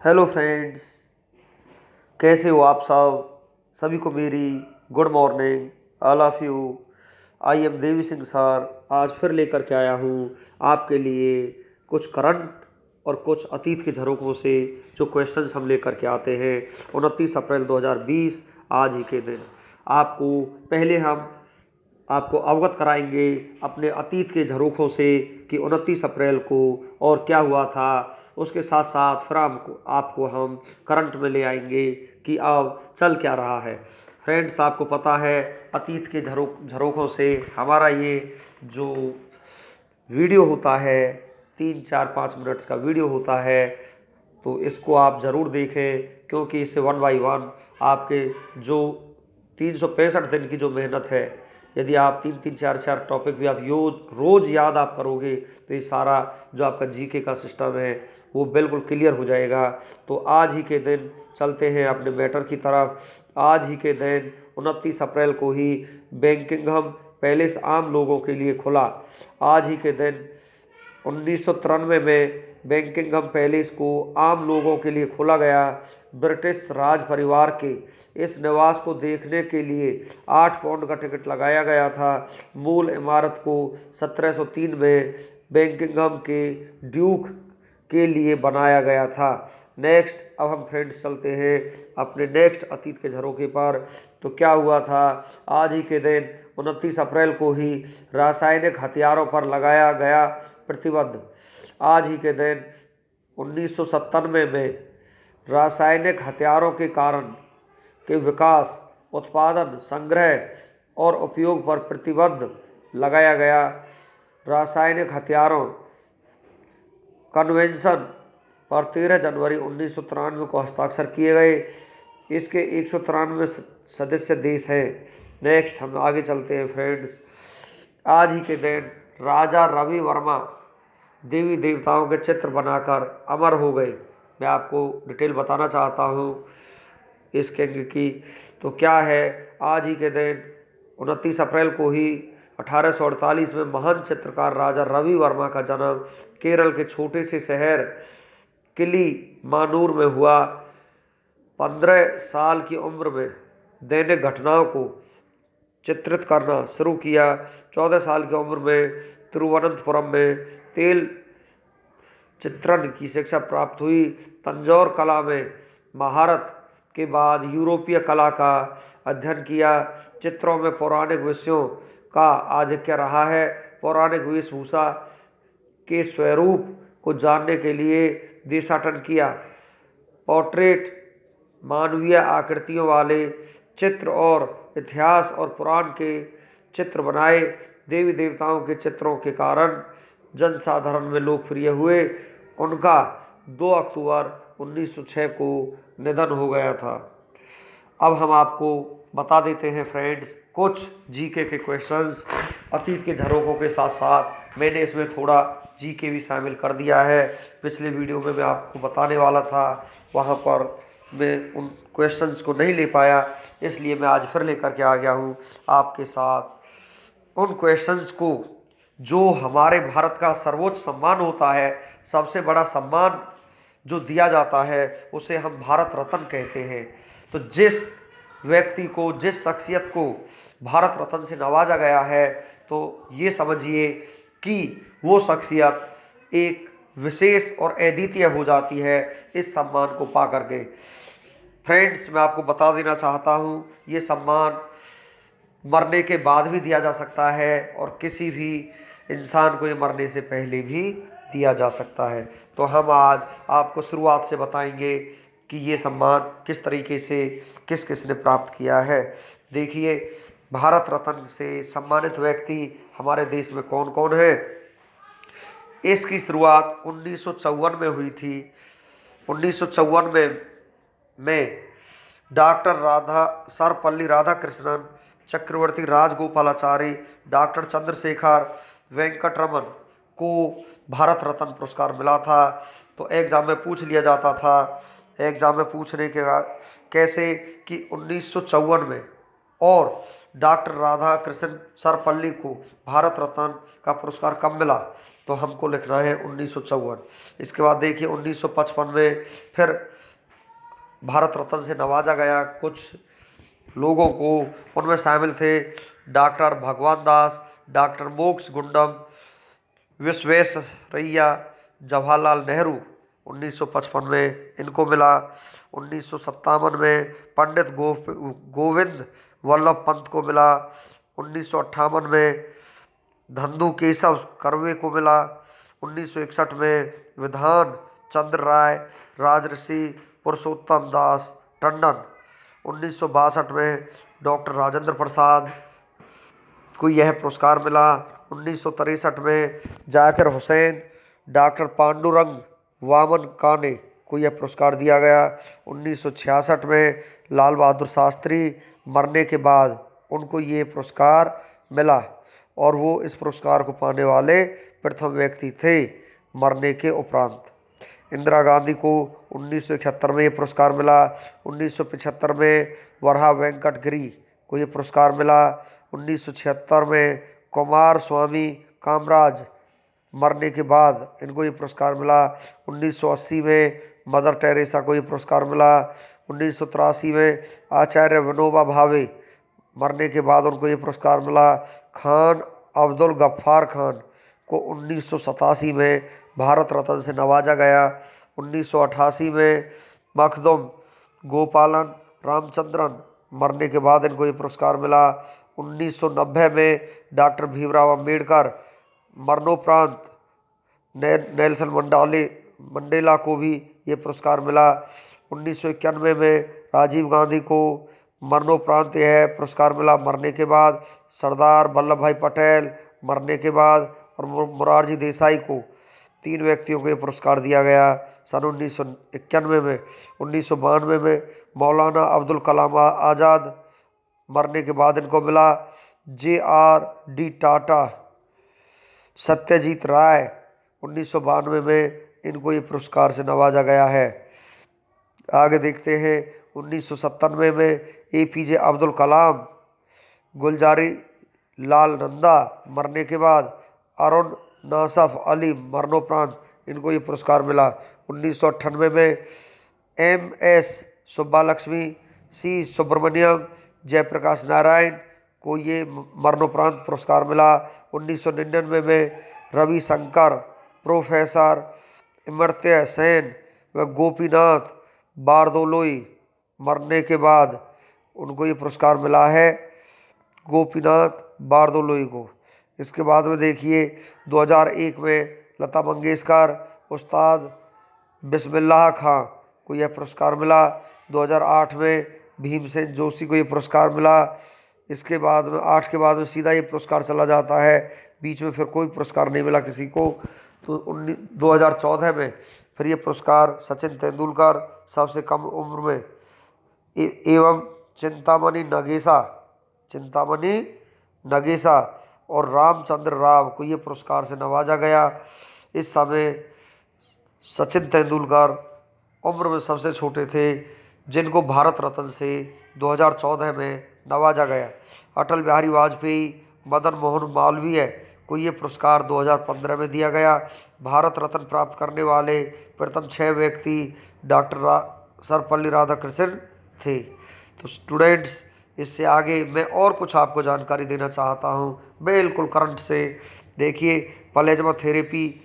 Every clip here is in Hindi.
हेलो फ्रेंड्स, कैसे हो आप सब। सभी को मेरी good morning. All of you. I am Devi Singh sir. आज फिर लेकर के आया हूँ आपके लिए कुछ करंट और कुछ अतीत के झरोकों से जो क्वेश्चंस हम लेकर के आते हैं। 29 अप्रैल 2020 आज ही के दिन आपको पहले हम आपको अवगत कराएंगे अपने अतीत के झरोखों से कि 29 अप्रैल को और क्या हुआ था। उसके साथ साथ फिर आपको हम करंट में ले आएंगे कि अब चल क्या रहा है। फ्रेंड्स, आपको पता है अतीत के झरोखों से हमारा ये जो वीडियो होता है 3 4 5 मिनट्स का वीडियो होता है, तो इसको आप ज़रूर देखें क्योंकि इससे वन बाई वन आपके जो 365 दिन की जो मेहनत है, यदि आप 3 3 4 4 टॉपिक भी आप रोज़ याद आप करोगे तो ये सारा जो आपका जीके का सिस्टम है वो बिल्कुल क्लियर हो जाएगा। तो आज ही के दिन चलते हैं अपने मैटर की तरफ। आज ही के दिन 29 अप्रैल को ही बेकिंगहम पैलेस आम लोगों के लिए खुला। आज ही के दिन 1993 में बेकिंगहम पैलेस को आम लोगों के लिए खोला गया। ब्रिटिश राज परिवार के इस निवास को देखने के लिए 8 पाउंड का टिकट लगाया गया था। मूल इमारत को 1703 में बेकिंगहम के ड्यूक के लिए बनाया गया था। नेक्स्ट, अब हम फ्रेंड्स चलते हैं अपने नेक्स्ट अतीत के झरोखे पर। तो क्या हुआ था आज ही के दिन 29 अप्रैल को ही रासायनिक हथियारों पर लगाया गया प्रतिबंध। आज ही के दिन 1997 में रासायनिक हथियारों के कारण के विकास, उत्पादन, संग्रह और उपयोग पर प्रतिबंध लगाया गया। रासायनिक हथियारों कन्वेंशन पर 13 जनवरी 1993 को हस्ताक्षर किए गए। इसके 193 सदस्य देश हैं। नेक्स्ट, हम आगे चलते हैं फ्रेंड्स। आज ही के दिन राजा रवि वर्मा देवी देवताओं के चित्र बनाकर अमर हो गए। मैं आपको डिटेल बताना चाहता हूँ इसके की। तो क्या है, आज ही के दिन 29 अप्रैल को ही 1848 में महान चित्रकार राजा रवि वर्मा का जन्म केरल के छोटे से शहर किली मानूर में हुआ। 15 साल की उम्र में दैनिक घटनाओं को चित्रित करना शुरू किया। 14 साल की उम्र में तिरुवनंतपुरम में तेल चित्रण की शिक्षा प्राप्त हुई। तंजौर कला में महारत के बाद यूरोपीय कला का अध्ययन किया। चित्रों में पौराणिक विषयों का आधिक्य रहा है। पौराणिक वेशभूषा के स्वरूप को जानने के लिए देशाटन किया। पोर्ट्रेट, मानवीय आकृतियों वाले चित्र और इतिहास और पुराण के चित्र बनाए। देवी देवताओं के चित्रों के कारण जनसाधारण में लोकप्रिय हुए। उनका 2 अक्टूबर 1906 को निधन हो गया था। अब हम आपको बता देते हैं फ्रेंड्स कुछ जीके के क्वेश्चंस। अतीत के झरोकों के साथ साथ मैंने इसमें थोड़ा जीके भी शामिल कर दिया है। पिछले वीडियो में मैं आपको बताने वाला था, वहाँ पर मैं उन क्वेश्चंस को नहीं ले पाया, इसलिए मैं आज फिर लेकर के आ गया हूँ आपके साथ उन क्वेश्चंस को जो हमारे भारत का सर्वोच्च सम्मान होता है। सबसे बड़ा सम्मान जो दिया जाता है उसे हम भारत रत्न कहते हैं। तो जिस व्यक्ति को, जिस शख्सियत को भारत रत्न से नवाजा गया है, तो ये समझिए कि वो शख्सियत एक विशेष और अद्वितीय हो जाती है इस सम्मान को पा करके। फ्रेंड्स, मैं आपको बता देना चाहता हूँ ये सम्मान मरने के बाद भी दिया जा सकता है और किसी भी इंसान को ये मरने से पहले भी दिया जा सकता है। तो हम आज आपको शुरुआत से बताएंगे कि ये सम्मान किस तरीके से किस किस ने प्राप्त किया है। देखिए, भारत रत्न से सम्मानित व्यक्ति हमारे देश में कौन कौन है। इसकी शुरुआत 1954 में हुई थी। 1954 में डॉक्टर सर्वपल्ली राधाकृष्णन, चक्रवर्ती राजगोपालाचारी, डॉक्टर चंद्रशेखर वेंकटरमन को भारत रत्न पुरस्कार मिला था। तो एग्जाम में पूछ लिया जाता था, एग्जाम में पूछने के बाद कैसे कि 1954 में और डॉक्टर राधाकृष्णन सर्वपल्ली को भारत रत्न का पुरस्कार कब मिला। तो हमको लिखना है 1954। इसके बाद देखिए 1955 में फिर भारत रत्न से नवाजा गया कुछ लोगों को। उनमें शामिल थे डॉक्टर भगवान दास, डॉक्टर मोक्ष गुंडम, विश्वेश्वरैया, जवाहरलाल नेहरू। 1955 में इनको मिला। 1957 में पंडित गोविंद वल्लभ पंत को मिला। 1958 में धंधु केशव कर्वे को मिला। 1961 में विधान चंद्र राय, राजर्षि पुरुषोत्तम दास टंडन। 1962 में डॉक्टर राजेंद्र प्रसाद को यह पुरस्कार मिला। 1963 में जाकिर हुसैन, डॉक्टर पांडुरंग वामन काने को यह पुरस्कार दिया गया। 1966 में लाल बहादुर शास्त्री मरने के बाद उनको ये पुरस्कार मिला और वो इस पुरस्कार को पाने वाले प्रथम व्यक्ति थे मरने के उपरांत। इंदिरा गांधी को 1971 में ये पुरस्कार मिला। 1975 में वरहा वेंकट गिरी को ये पुरस्कार मिला। 1976 में कुमार स्वामी कामराज मरने के बाद इनको ये पुरस्कार मिला। 1980 में मदर टेरेसा को ये पुरस्कार मिला। 1983 में आचार्य विनोबा भावे मरने के बाद उनको ये पुरस्कार मिला। खान अब्दुल गफ्फार खान को 1987 में भारत रत्न से नवाजा गया। 1988 में मखदुम गोपालन रामचंद्रन मरने के बाद इनको ये पुरस्कार मिला। 1990 में डॉक्टर भीमराव अंबेडकर मरणोपरांत नेल्सन मंडेला को भी ये पुरस्कार मिला। 1991 में राजीव गांधी को मरणोपरांत यह पुरस्कार मिला मरने के बाद। सरदार वल्लभ भाई पटेल मरने के बाद और मोरारजी देसाई को, तीन व्यक्तियों को ये पुरस्कार दिया गया सन 1991 में। 1992 में मौलाना अब्दुल कलाम आज़ाद मरने के बाद इनको मिला। JRD टाटा, सत्यजीत राय 1992 में इनको ये पुरस्कार से नवाजा गया है। आगे देखते हैं 1997 में APJ अब्दुल कलाम, गुलजारी लाल नंदा मरने के बाद अरुण नासफ अली मरणोपरांत इनको ये पुरस्कार मिला। 1998 में MS सुब्बालक्ष्मी, C सुब्रमण्यम, जयप्रकाश नारायण को ये मरणोपरांत पुरस्कार मिला। 1999 में रविशंकर, प्रोफेसर अमर्त्य सेन व गोपीनाथ बारदोलोई मरने के बाद उनको ये पुरस्कार मिला है, गोपीनाथ बारदोलोई को। इसके बाद में देखिए 2001 में लता मंगेशकर, उस्ताद बिस्मिल्लाह खां को यह पुरस्कार मिला। 2008 में भीमसेन जोशी को ये पुरस्कार मिला। इसके बाद में 8 के बाद में सीधा ये पुरस्कार चला जाता है, बीच में फिर कोई पुरस्कार नहीं मिला किसी को। तो 2014 में फिर ये पुरस्कार सचिन तेंदुलकर सबसे कम उम्र में एवं चिंतामणि नगेशा और रामचंद्र राव को ये पुरस्कार से नवाजा गया। इस समय सचिन तेंदुलकर उम्र में सबसे छोटे थे जिनको भारत रत्न से 2014 में नवाजा गया। अटल बिहारी वाजपेयी, मदन मोहन मालवीय को ये पुरस्कार 2015 में दिया गया। भारत रत्न प्राप्त करने वाले प्रथम 6 व्यक्ति डॉक्टर सर्वपल्ली राधाकृष्णन थे। तो स्टूडेंट्स, इससे आगे मैं और कुछ आपको जानकारी देना चाहता हूँ, बिल्कुल करंट से। देखिए, प्लाज्मा थेरेपी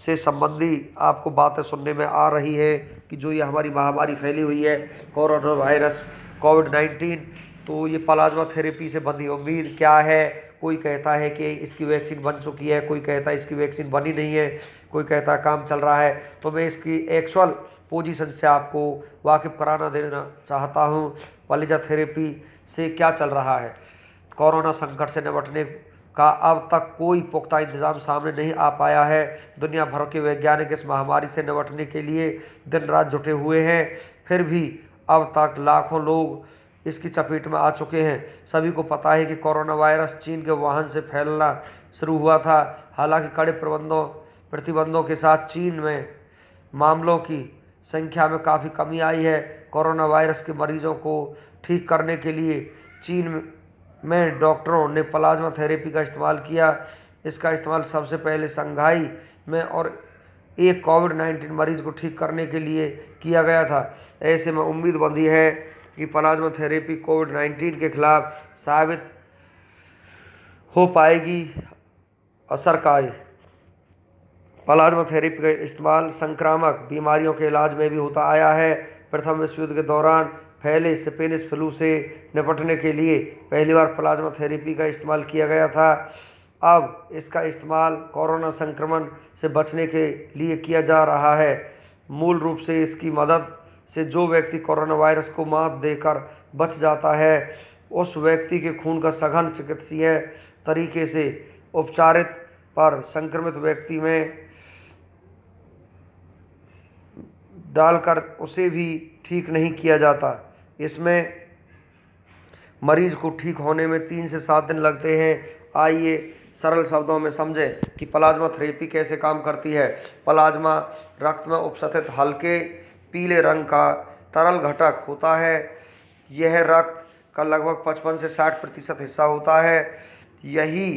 से संबंधी आपको बातें सुनने में आ रही है कि जो ये हमारी महामारी फैली हुई है कोरोना वायरस कोविड-19, तो ये प्लाज्मा थेरेपी से बंधी उम्मीद क्या है। कोई कहता है कि इसकी वैक्सीन बन चुकी है, कोई कहता है इसकी वैक्सीन बनी नहीं है, कोई कहता है काम चल रहा है। तो मैं इसकी एक्चुअल पोजीशन से आपको वाकिफ़ कराना देना चाहता हूँ। प्लाज्मा थेरेपी से क्या चल रहा है। कोरोना संकट से निपटने का अब तक कोई पुख्ता इंतजाम सामने नहीं आ पाया है। दुनिया भर के वैज्ञानिक इस महामारी से निपटने के लिए दिन रात जुटे हुए हैं, फिर भी अब तक लाखों लोग इसकी चपेट में आ चुके हैं। सभी को पता है कि कोरोना वायरस चीन के वुहान से फैलना शुरू हुआ था। हालांकि कड़े प्रतिबंधों के साथ चीन में मामलों की संख्या में काफ़ी कमी आई है। कोरोना वायरस के मरीजों को ठीक करने के लिए चीन में डॉक्टरों ने प्लाज्मा थेरेपी का इस्तेमाल किया। इसका इस्तेमाल सबसे पहले शंघाई में और एक कोविड-19 मरीज को ठीक करने के लिए किया गया था। ऐसे में उम्मीद बंधी है कि प्लाज्मा थेरेपी कोविड-19 के खिलाफ साबित हो पाएगी असरकारी। प्लाज्मा थेरेपी का इस्तेमाल संक्रामक बीमारियों के इलाज में भी होता आया है। प्रथम विश्व युद्ध के दौरान फैले स्पेनिश फ्लू से निपटने के लिए पहली बार प्लाज्मा थेरेपी का इस्तेमाल किया गया था। अब इसका इस्तेमाल कोरोना संक्रमण से बचने के लिए किया जा रहा है। मूल रूप से इसकी मदद से जो व्यक्ति कोरोना वायरस को मात देकर बच जाता है, उस व्यक्ति के खून का सघन चिकित्सीय तरीके से उपचारित पर संक्रमित व्यक्ति में डालकर उसे भी ठीक नहीं किया जाता। इसमें मरीज को ठीक होने में 3 से 7 दिन लगते हैं। आइए सरल शब्दों में समझें कि प्लाज्मा थेरेपी कैसे काम करती है। प्लाज्मा रक्त में उपस्थित हल्के पीले रंग का तरल घटक होता है। यह रक्त का लगभग 55 से 60% हिस्सा होता है। यही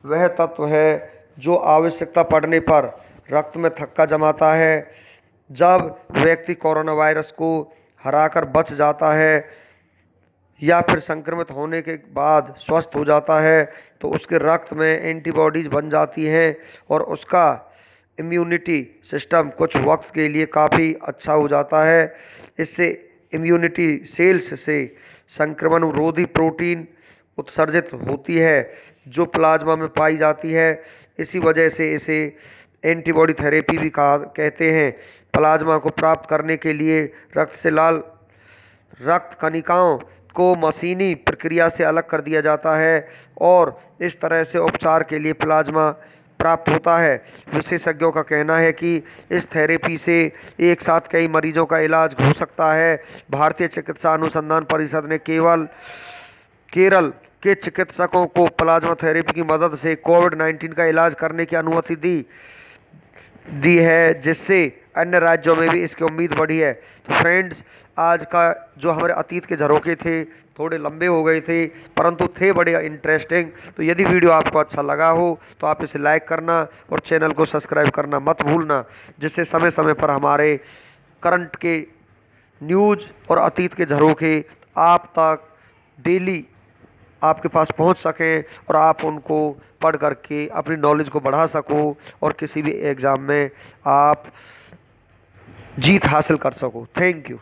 वह तत्व है जो आवश्यकता पड़ने पर रक्त में थक्का जमाता है। जब व्यक्ति कोरोना वायरस को हराकर बच जाता है या फिर संक्रमित होने के बाद स्वस्थ हो जाता है, तो उसके रक्त में एंटीबॉडीज बन जाती हैं और उसका इम्यूनिटी सिस्टम कुछ वक्त के लिए काफ़ी अच्छा हो जाता है। इससे इम्यूनिटी सेल्स से संक्रमण रोधी प्रोटीन उत्सर्जित होती है जो प्लाज्मा में पाई जाती है। इसी वजह से इसे एंटीबॉडी थेरेपी भी कहते हैं। प्लाज्मा को प्राप्त करने के लिए रक्त से लाल रक्त कणिकाओं को मशीनी प्रक्रिया से अलग कर दिया जाता है और इस तरह से उपचार के लिए प्लाज्मा प्राप्त होता है। विशेषज्ञों का कहना है कि इस थेरेपी से एक साथ कई मरीजों का इलाज हो सकता है। भारतीय चिकित्सा अनुसंधान परिषद ने केरल के चिकित्सकों को प्लाज्मा थेरेपी की मदद से कोविड-19 का इलाज करने की अनुमति दी है, जिससे अन्य राज्यों में भी इसकी उम्मीद बढ़ी है। तो फ्रेंड्स, आज का जो हमारे अतीत के झरोखे थे थोड़े लंबे हो गए थे, परंतु थे बड़े इंटरेस्टिंग। तो यदि वीडियो आपको अच्छा लगा हो तो आप इसे लाइक करना और चैनल को सब्सक्राइब करना मत भूलना, जिससे समय समय पर हमारे करंट के न्यूज़ और अतीत के झरोखे आप तक डेली आपके पास पहुंच सकें और आप उनको पढ़ करके अपनी नॉलेज को बढ़ा सको और किसी भी एग्ज़ाम में आप जीत हासिल कर सको। Thank you.